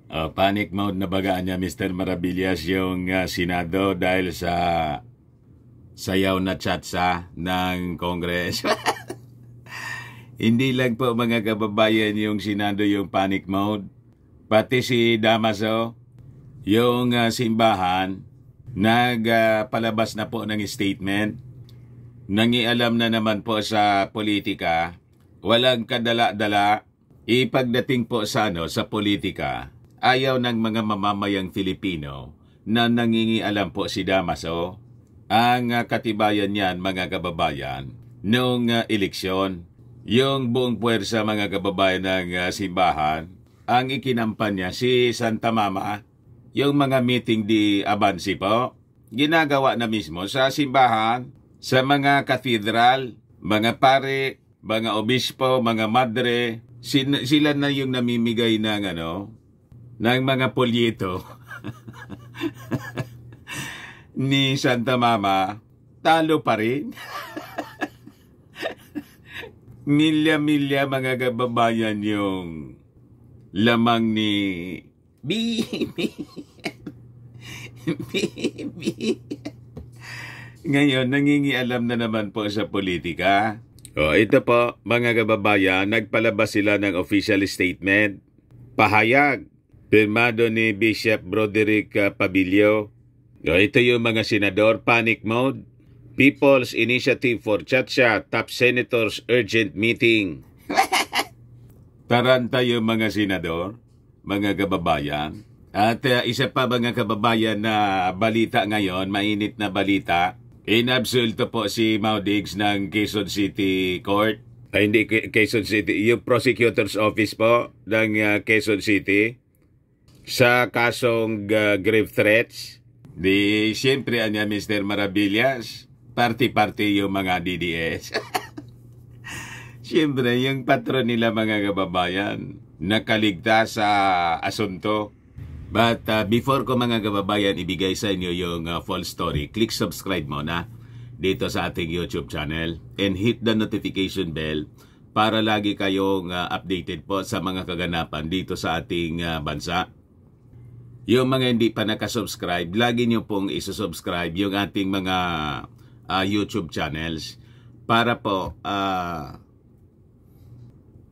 Panic mode na baga niya Mr. Maravillas yung Senado dahil sa sayaw na chatsa ng Congress. Hindi lang po mga kababayan yung Senado yung panic mode. Pati si Damaso, yung simbahan, nagpalabas na po ng statement. Nangialam na naman po sa politika, walang kadala-dala, ipagdating po sa sa politika. Ayaw ng mga mamamayang Filipino na nangingialam po si Damaso. Ang katibayan niyan mga kababayan, noong eleksyon, yung buong puwersa mga kababayan ng simbahan, ang ikinampan niya si Santa Mama, yung mga meeting di Abansi po, ginagawa na mismo sa simbahan, sa mga katedral, mga pare, mga obispo, mga madre, sila na yung namimigay ng ng mga polyeto ni Santa Mama, talo pa rin. Milya-milya mga kababayan yung lamang ni Bibi. Ngayon, nangingialam na naman po sa politika. Ito po, mga kababayan, nagpalabas sila ng official statement. Pahayag, pirmado ni Bishop Broderick Pabilio. Ito yung mga senador, panic mode. People's Initiative for Chacha, top senators urgent meeting. Taranta yung mga senador, mga kababayan. At isa pa mga kababayan na balita ngayon, mainit na balita. Inabsulto po si Maudigs ng Quezon City Court. Hindi Quezon City, yung prosecutor's office po ng Quezon City sa kasong grave threats. Siyempre Mr. Maravillas, party-party yung mga DDS. Siyempre, yung patron nila mga kababayan, nakaligtas sa asunto. But before ko mga kababayan ibigay sa inyo yung full story, click subscribe muna dito sa ating YouTube channel and hit the notification bell para lagi kayong updated po sa mga kaganapan dito sa ating bansa. Yung mga hindi pa nakasubscribe, lagi nyo pong isusubscribe yung ating mga YouTube channels para po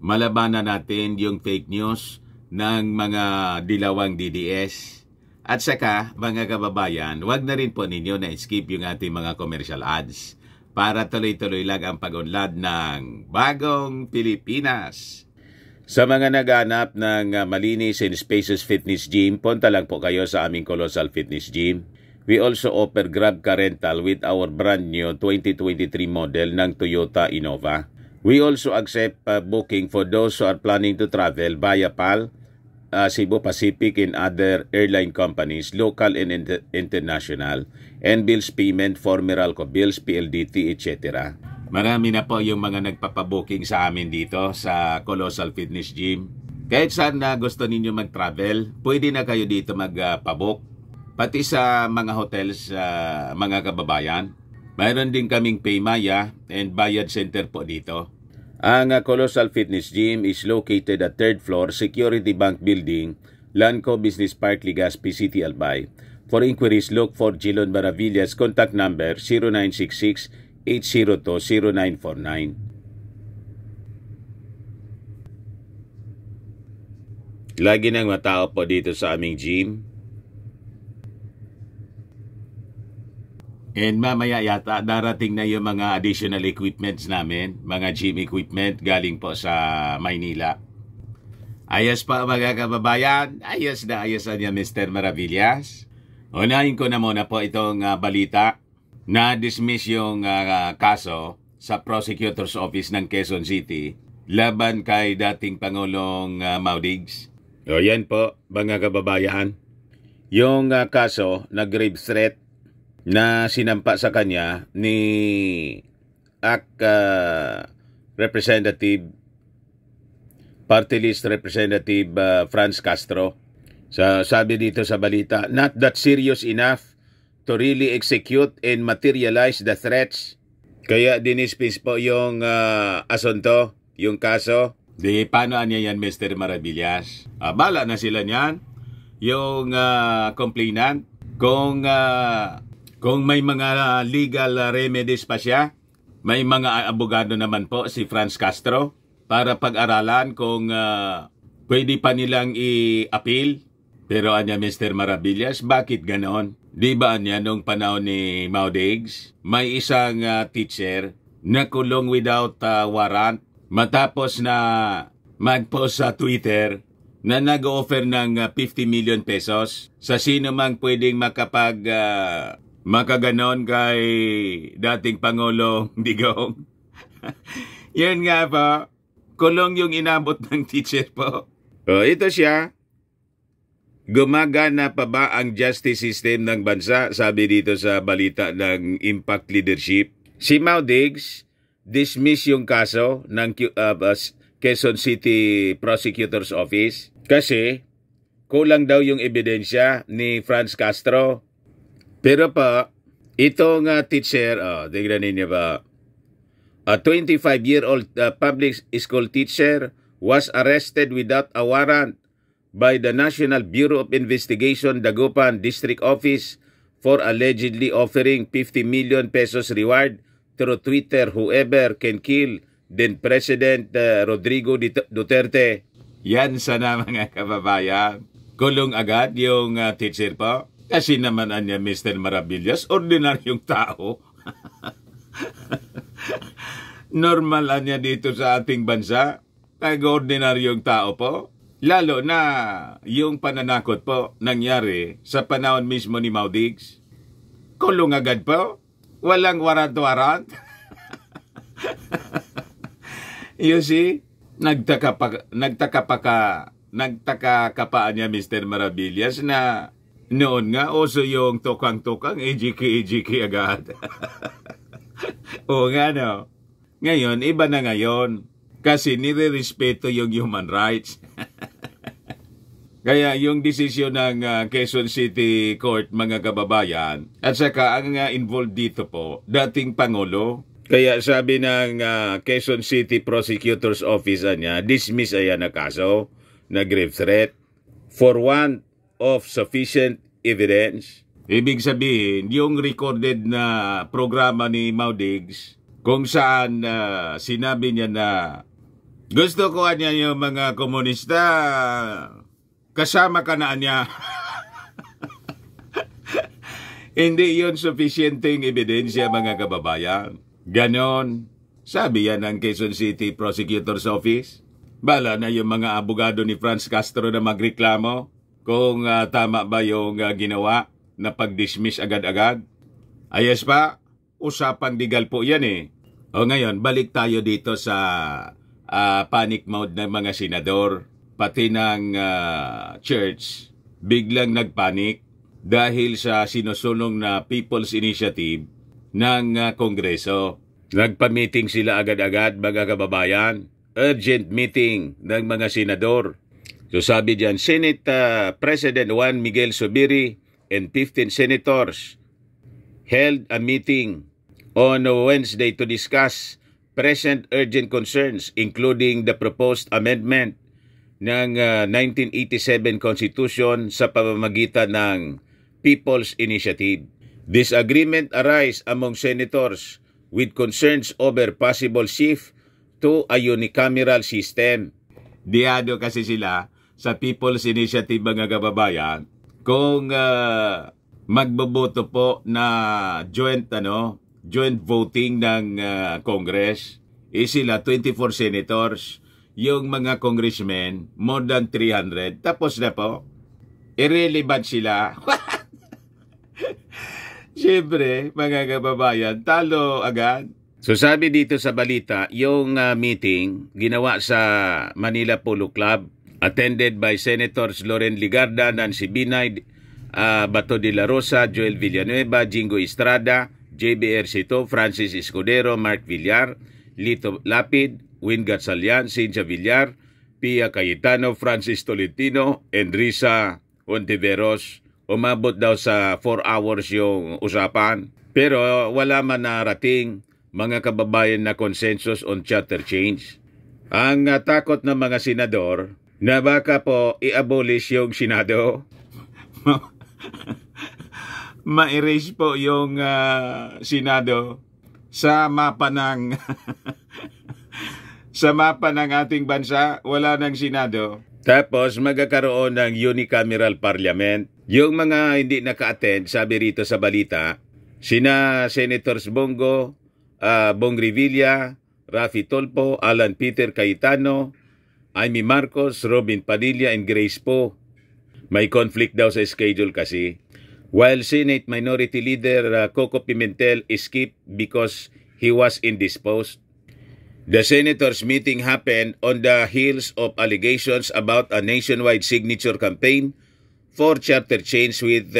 malabanan natin yung fake news ng mga dilawang DDS. At saka, mga kababayan, wag na rin po ninyo na skip yung ating mga commercial ads para tuloy-tuloy lang ang pag-unlad ng Bagong Pilipinas. Sa mga naghanap ng malinis and spacious fitness gym, punta lang po kayo sa aming Colossal Fitness Gym. We also offer Grab Car Rental with our brand new 2023 model ng Toyota Innova. We also accept booking for those who are planning to travel via PAL, Cebu Pacific and other airline companies, local and international, and bills payment for Meralco Bills, PLDT, etc. Marami na po yung mga nagpapabooking sa amin dito sa Colossal Fitness Gym. Kahit saan na gusto ninyo mag-travel, pwede na kayo dito magpabook. Pati sa mga hotels, mga kababayan. Mayroon din kaming Paymaya and Bayad Center po dito. Ang Colossal Fitness Gym is located at 3rd floor, Security Bank Building, Lanco Business Park, Legazpi City, Albay. For inquiries, look for Jilon Maravillas. Contact number 0966-802-0949. Lagi nang matao po dito sa aming gym. And mamaya yata darating na yung mga additional equipments namin, mga gym equipment galing po sa Maynila. Ayos pa mga kababayan, ayos na niya Mr. Maravillas. Unahin ko na muna po itong balita na dismiss yung kaso sa Prosecutor's Office ng Quezon City laban kay dating Pangulong Maudigs. O yan po mga kababayan, yung kaso na grave threat na sinampa sa kanya ni Representative Party List Representative Franz Castro. Sabi dito sa balita, not that serious enough to really execute and materialize the threats. Kaya dinispis po yung asunto, yung kaso. Paano niya yan, Mr. Maravillas? Bala na sila niyan. yung complainant. Kung may mga legal remedies pa siya, may mga abogado naman po si Franz Castro para pag-aralan kung pwede pa nilang i-appeal. Pero anya Mr. Maravillas, bakit ganon? Di ba anya nung panahon ni Maudigs, may isang teacher na kulong without warrant matapos na mag-post sa Twitter na nag-offer ng 50 million pesos sa sino mang pwedeng makaganon kay dating Pangulong Digong. Yan nga po, kulong yung inabot ng teacher po. Ito siya. Gumagana pa ba ang justice system ng bansa? Sabi dito sa balita ng Impact Leadership. Si Maudigs dismiss yung kaso ng Quezon City Prosecutor's Office kasi kulang daw yung ebidensya ni Franz Castro. Pero pa, itong teacher, tignan ninyo ba, a 25-year-old public school teacher was arrested without a warrant by the National Bureau of Investigation Dagupan District Office for allegedly offering 50 million pesos reward through Twitter whoever can kill then President Rodrigo Duterte. Yan sana mga kababayan. Kulong agad yung teacher po. Kasi naman anya Mr. Maravillas, ordinaryong tao. Normal anya dito sa ating bansa. Nag-ordinaryong tao po. Lalo na yung pananakot po nangyari sa panahon mismo ni Maudigs. Kulong agad po. Walang warrant-warrant. You see, nagtaka ka pa niya Mr. Maravillas na noon nga uso yung tukang-tukang EJK agad. O nga no. Ngayon, iba na ngayon. Kasi nire-respeto yung human rights. Kaya yung desisyon ng Quezon City Court, mga kababayan, at saka ang involved dito po, dating Pangulo. Kaya sabi ng Quezon City Prosecutor's Office niya, dismiss ayan na kaso na grave threat for want of sufficient evidence. Ibig sabihin, yung recorded na programa ni Maudigs, kung saan sinabi niya na gusto ko niya yung mga komunista, kasama ka na niya. Hindi yun sufficienteng ebidensya mga kababayan. Ganon. Sabi yan ng Quezon City Prosecutor's Office. Bala na yung mga abogado ni Franz Castro na magreklamo kung tama ba yung ginawa na pag-dismiss agad-agad. Ayos pa, usapang legal po yan eh. O ngayon, balik tayo dito sa panic mode ng mga senador. Pati ng church, biglang nagpanik dahil sa sinusulong na People's Initiative ng Kongreso. Nagpa-meeting sila agad-agad, mga kababayan. Urgent meeting ng mga senador. So sabi diyan, Senate President Juan Miguel Zubiri and 15 senators held a meeting on Wednesday to discuss present urgent concerns including the proposed amendment ng 1987 Constitution sa pamamagitan ng People's Initiative. Disagreement arise among senators with concerns over possible shift to a unicameral system. Diado kasi sila sa People's Initiative, mga kababayan, kung magboboto po na joint voting ng Congress, sila 24 senators, yung mga congressmen, more than 300, tapos na po. Irrelevant sila. Siyempre, mga kababayan, talo agad. So sabi dito sa balita, yung meeting ginawa sa Manila Polo Club, attended by Senators Loren Ligarda, Nancy Binay, Bato de la Rosa, Joel Villanueva, Jingo Estrada, JB Ercito, Francis Escudero, Mark Villar, Lito Lapid, Win Gatchalian, Cynthia Villar, Pia Cayetano, Francis Tolentino, and Risa Ontiveros. Umabot daw sa 4 hours yung usapan. Pero wala man narating, mga kababayan, na consensus on charter change. Ang takot ng mga senador na baka po i-abolish yung Senado. ma-erase po yung Senado sa mapa ng sa mapa ng ating bansa. Wala ng Senado. Tapos magkakaroon ng unicameral parliament. Yung mga hindi naka-attend, sabi rito sa balita, sina Senators Bongo, Bong Revilla, Raffy Tolpo, Alan Peter Cayetano, Amy Marcos, Robin Padilla, and Grace Poe. May conflict daw sa schedule kasi. While Senate Minority Leader Coco Pimentel escaped because he was indisposed. The senators' meeting happened on the heels of allegations about a nationwide signature campaign for charter change with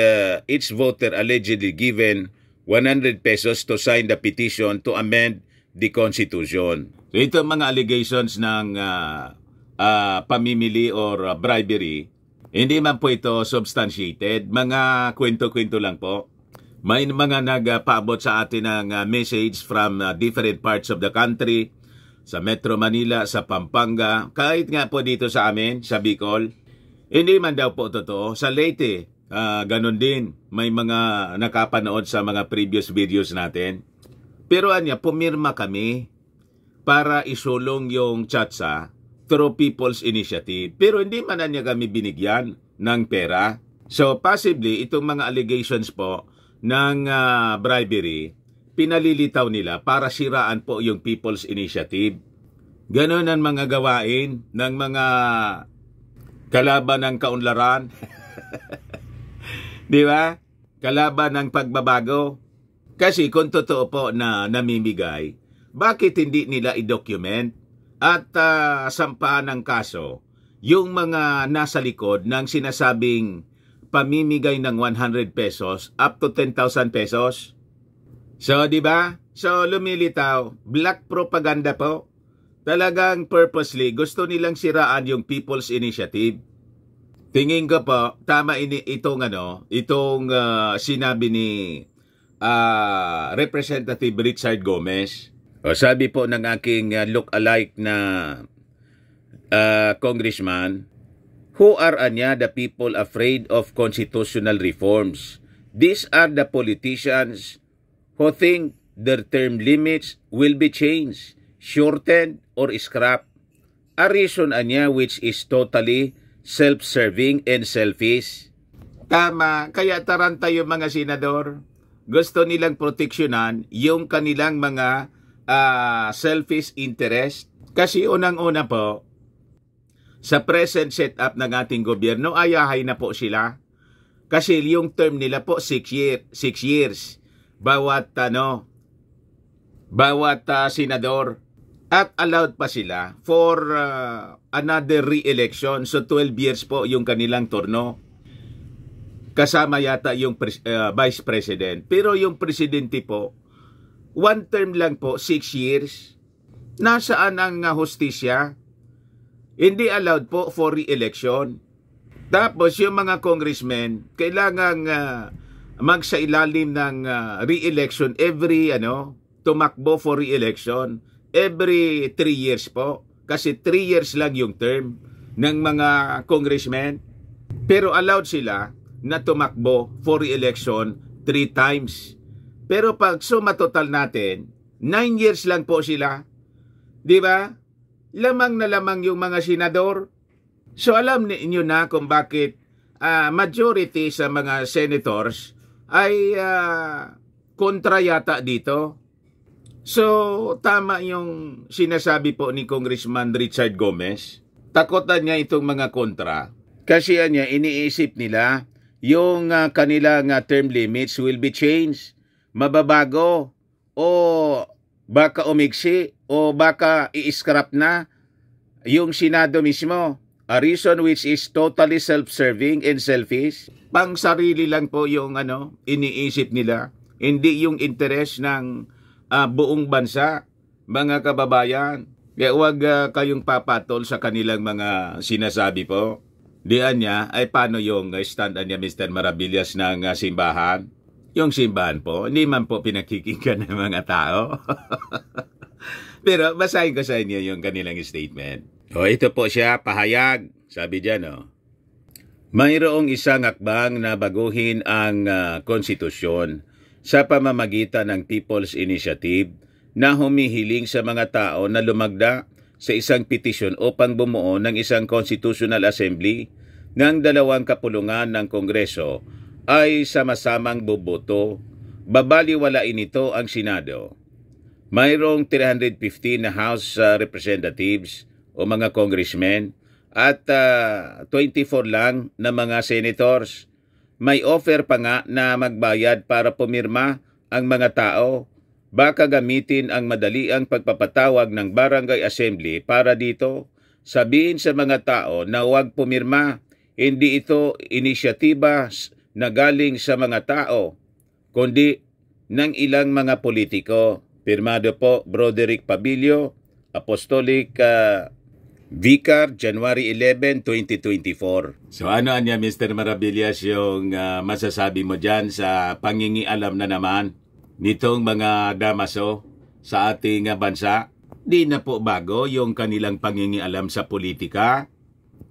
each voter allegedly given 100 pesos to sign the petition to amend the Constitution. So ito mga allegations ng pamimili or bribery, hindi man po ito substantiated. Mga kwento-kwento lang po. May mga nagpaabot sa atin ng message from different parts of the country, sa Metro Manila, sa Pampanga, kahit nga po dito sa amin, sa Bicol. Hindi man daw po totoo. Sa Leyte, ganun din. May mga nakapanood sa mga previous videos natin. Pero anya, pumirma kami para isulong yung CHATSA through People's Initiative. Pero hindi man niya kami binigyan ng pera. So possibly, itong mga allegations po ng bribery, pinalilitaw nila para siraan po yung People's Initiative. Ganon ang mga gawain ng mga kalaban ng kaunlaran. Di ba? Kalaban ng pagbabago. Kasi kung totoo po na namimigay, bakit hindi nila i-document at sampahan ng kaso yung mga nasa likod ng sinasabing pamimigay ng 100 pesos up to 10,000 pesos? So, di ba? So, lumilitaw. Black propaganda po. Talagang purposely, gusto nilang siraan yung People's Initiative. Tingin ko po, tama itong sinabi ni Representative Richard Gomez. O, sabi po ng aking look-alike na congressman, who are the people afraid of constitutional reforms? These are the politicians who think their term limits will be changed, shortened, or scrapped. A reason which is totally self-serving and selfish. Tama, kaya taranta yung mga senador. Gusto nilang proteksyonan yung kanilang mga selfish interest. Kasi unang-una po, sa present setup ng ating gobyerno, ayahay na po sila. Kasi yung term nila po 6 years. Bawat senador, at allowed pa sila for another re-election. So 12 years po yung kanilang turno. Kasama yata yung vice president. Pero yung presidente po, 1 term lang po, 6 years. Nasaan ang hustisya? Hindi allowed po for re-election. Tapos yung mga congressmen, kailangang magsailalim ng re-election tumakbo for re-election every 3 years po. Kasi 3 years lang yung term ng mga congressmen. Pero allowed sila na tumakbo for re-election 3 times. Pero pag suma total natin, 9 years lang po sila. Di ba? Lamang na lamang yung mga senador. So alam niyo na kung bakit majority sa mga senators ay kontra yata dito. So, tama yung sinasabi po ni Congressman Richard Gomez. Takotan niya itong mga kontra. Kasi iniisip nila yung kanilang term limits will be changed. Mababago. O baka umigsi. O baka i-scrap na yung Senado mismo. A reason which is totally self-serving and selfish. Pang sarili lang po yung iniisip nila. Hindi yung interest ng buong bansa, mga kababayan. Kaya huwag kayong papatol sa kanilang mga sinasabi po. Diyan niya, ay paano yung stand niya Mr. Maravillas ng simbahan? Yung simbahan po, hindi man po pinakikinggan ng mga tao. Pero basahin ko sa inyo yung kanilang statement. O ito po siya, pahayag. Sabi dyan, Mayroong isang akbang na baguhin ang konstitusyon sa pamamagitan ng People's Initiative na humihiling sa mga tao na lumagda sa isang petisyon upang bumuo ng isang Constitutional Assembly ng dalawang kapulungan ng Kongreso ay sama-samang boboto. Babaliwalain ito ang Senado. Mayroong 315 na House Representatives o mga congressmen at 24 lang na mga senators. May offer pa nga na magbayad para pumirma ang mga tao. Baka gamitin ang madaliang pagpapatawag ng Barangay Assembly para dito. Sabihin sa mga tao na huwag pumirma. Hindi ito inisyatiba na galing sa mga tao, kundi ng ilang mga politiko. Pirmado po, Broderick Pabilio, Apostolic Vicar, January 11, 2024. So ano niya, Mr. Maravillas, yung masasabi mo dyan sa pangingialam na naman nitong mga damaso sa ating bansa? Di na po bago yung kanilang pangingialam sa politika.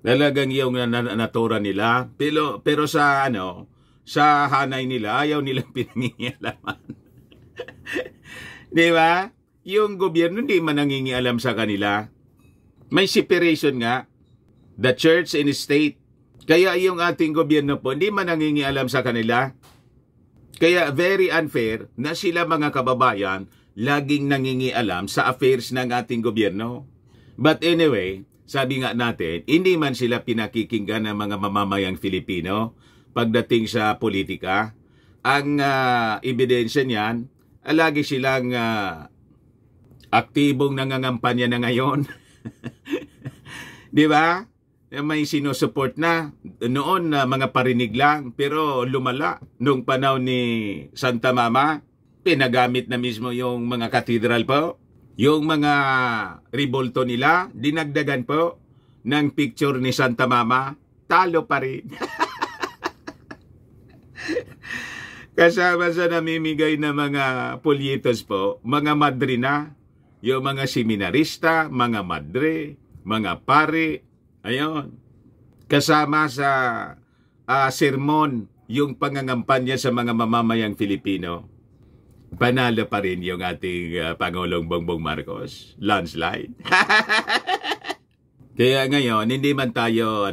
Talagang yung natura nila. Pero sa sa hanay nila, ayaw nilang pinangingialaman. Di ba? Yung gobyerno hindi man nangingialam sa kanila. May separation nga, the church and state. Kaya yung ating gobyerno po, hindi man nangingialam sa kanila. Kaya very unfair na sila mga kababayan laging nangingialam sa affairs ng ating gobyerno. But anyway, sabi nga natin, hindi man sila pinakikinggan ng mga mamamayang Filipino pagdating sa politika. Ang ebidensya niyan, lagi silang aktibong nangangampanya na ngayon. Di ba? May sinusupport na. Noon mga parinig lang, pero lumala. Nung panahon ni Santa Mama, pinagamit na mismo yung mga cathedral po. Yung mga rebolto nila, dinagdagan po ng picture ni Santa Mama. Talo pa rin. Kasama sa namimigay na mga polyetos po, mga madrina, yung mga seminarista, mga madre, mga pare, ayun. Kasama sa sermon, yung pangangampanya sa mga mamamayang Filipino. Panalo pa rin yung ating Pangulong Bongbong Marcos. Landslide. Kaya ngayon, hindi man tayo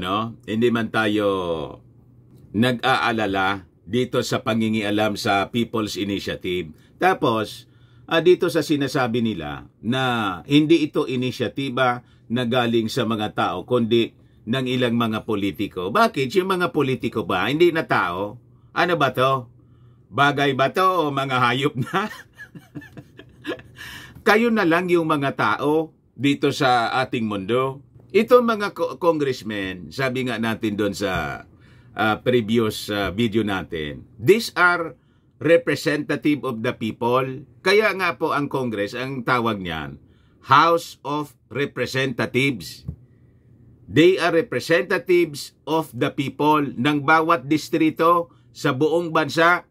nag-aalala dito sa pangingialam sa People's Initiative. Tapos, dito sa sinasabi nila na hindi ito inisyatiba na galing sa mga tao, kundi ng ilang mga politiko. Bakit? Yung mga politiko ba, hindi na tao? Ano ba to? Bagay ba to o mga hayop na? Kayo na lang yung mga tao dito sa ating mundo. Ito mga congressmen, sabi nga natin doon sa previous video natin, these are representative of the people. Kaya nga po ang Congress, ang tawag niyan, House of Representatives. They are representatives of the people ng bawat distrito sa buong bansa.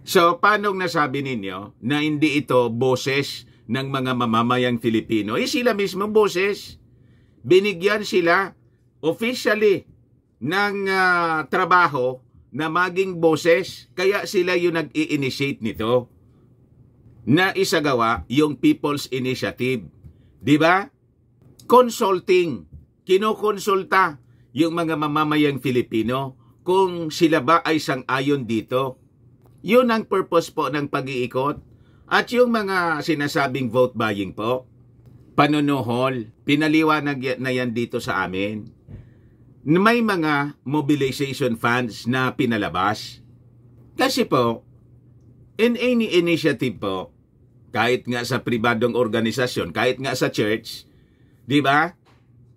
So, paano nasabi ninyo na hindi ito boses ng mga mamamayang Filipino? Sila mismo boses. Binigyan sila officially ng trabaho na maging boses. Kaya sila yung nag-i-initiate nito na isagawa yung People's Initiative. Diba? Consulting. Kinokonsulta yung mga mamamayang Filipino kung sila ba ay sang-ayon dito. Yun ang purpose po ng pag-iikot. At yung mga sinasabing vote buying po, panunuhol, pinaliwanag na yan dito sa amin. May mga mobilization funds na pinalabas. Kasi po, in any initiative po, kahit nga sa pribadong organisasyon, kahit nga sa church, di ba?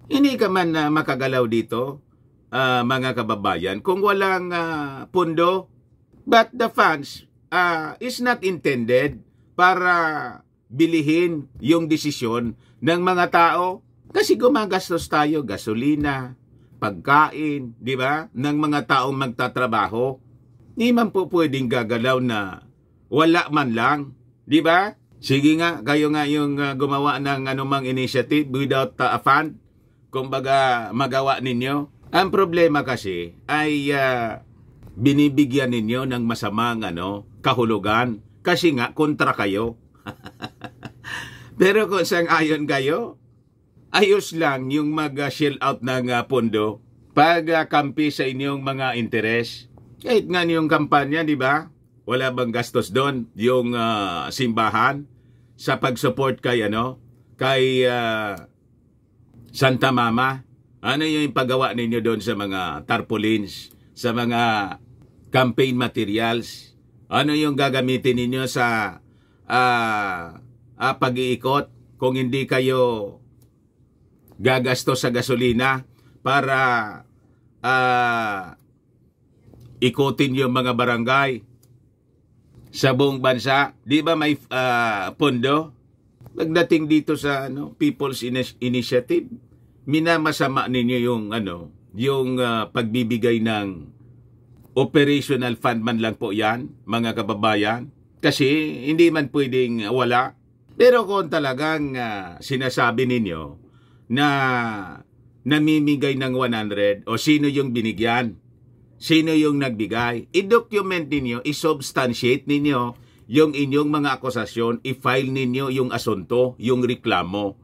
Hindi ka man makagalaw dito, mga kababayan, kung walang pundo. But the funds is not intended para bilihin yung desisyon ng mga tao. Kasi gumagastos tayo, gasolina, pagkain, di ba? Ng mga taong magtatrabaho. Hindi man po pwedeng gagalaw na wala man lang, di ba? Sige nga, kayo nga yung gumawa ng anumang initiative without a fund. Kumbaga, magawa ninyo. Ang problema kasi ay binibigyan ninyo ng masamang kahulugan kasi nga kontra kayo. Pero kung sang-ayon kayo, ayos lang yung mag-shell out ng pondo pag kampi sa inyong mga interes. Kahit nga yung kampanya, di ba? Wala bang gastos doon yung simbahan sa pag-support kay Santa Mama? Ano yung paggawa ninyo doon sa mga tarpaulins, sa mga campaign materials? Ano yung gagamitin ninyo sa pag-iikot kung hindi kayo gagastos sa gasolina para ikutin yung mga barangay sa buong bansa? Di ba may pondo? Pagdating dito sa People's Initiative, minamasama ninyo yung pagbibigay ng operational fund man lang po yan, mga kababayan. Kasi hindi man pwedeng wala. Pero kung talagang sinasabi ninyo na namimigay ng 100 o sino yung binigyan, sino yung nagbigay, i-document ninyo, i-substantiate ninyo yung inyong mga akusasyon, i-file ninyo yung asunto, yung reklamo,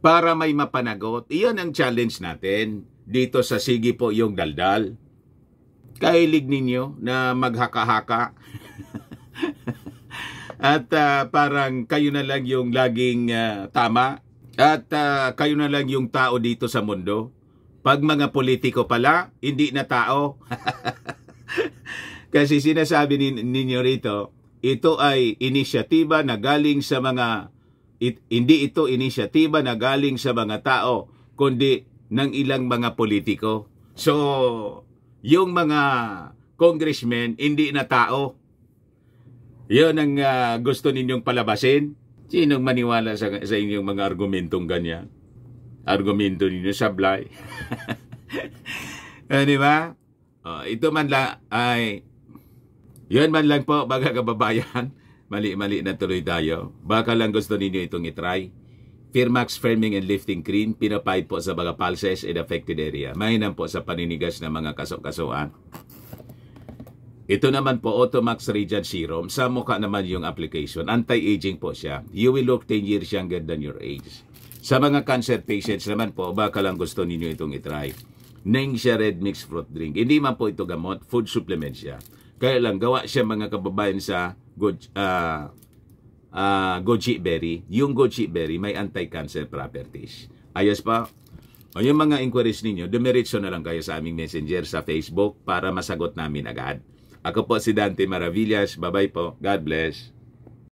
para may mapanagot. Iyan ang challenge natin dito sa Sige Po Yung Daldal. Kahilig ninyo na maghaka-haka. At parang kayo na lang yung laging tama. At kayo na lang yung tao dito sa mundo. Pag mga politiko pala, hindi na tao. Kasi sinasabi ninyo rito, ito ay inisyatiba na galing sa mga hindi ito inisyatiba na galing sa mga tao, kundi ng ilang mga politiko. So, yung mga congressmen, hindi na tao. Yun ang gusto ninyong palabasin. Sinong maniwala sa inyong mga argumentong ganyan? Argumento ninyo sablay. Di ba? Ito man lang ay, yun man lang po, mga kababayan. Mali-mali na tuloy tayo. Baka lang gusto ninyo itong itry. Firmax Firming and Lifting Cream, pinapahid po sa mga pulses in affected area. Mahinam po sa paninigas ng mga kaso-kasuan. Ito naman po, Automax Radiant Serum. Sa mukha naman yung application. Anti-aging po siya. You will look 10 years younger than your age. Sa mga cancer patients naman po, baka lang gusto ninyo itong itry. Ningxia Red Mixed Fruit Drink. Hindi man po ito gamot, food supplement siya. Kaya lang, gawa siya mga kababayan sa goji berry. Yung goji berry may anti-cancer properties. Ayos pa. O yung mga inquiries ninyo, dumiretso na lang kayo sa aming messenger sa Facebook para masagot namin agad. Ako po si Dante Maravillas. Bye-bye po. God bless.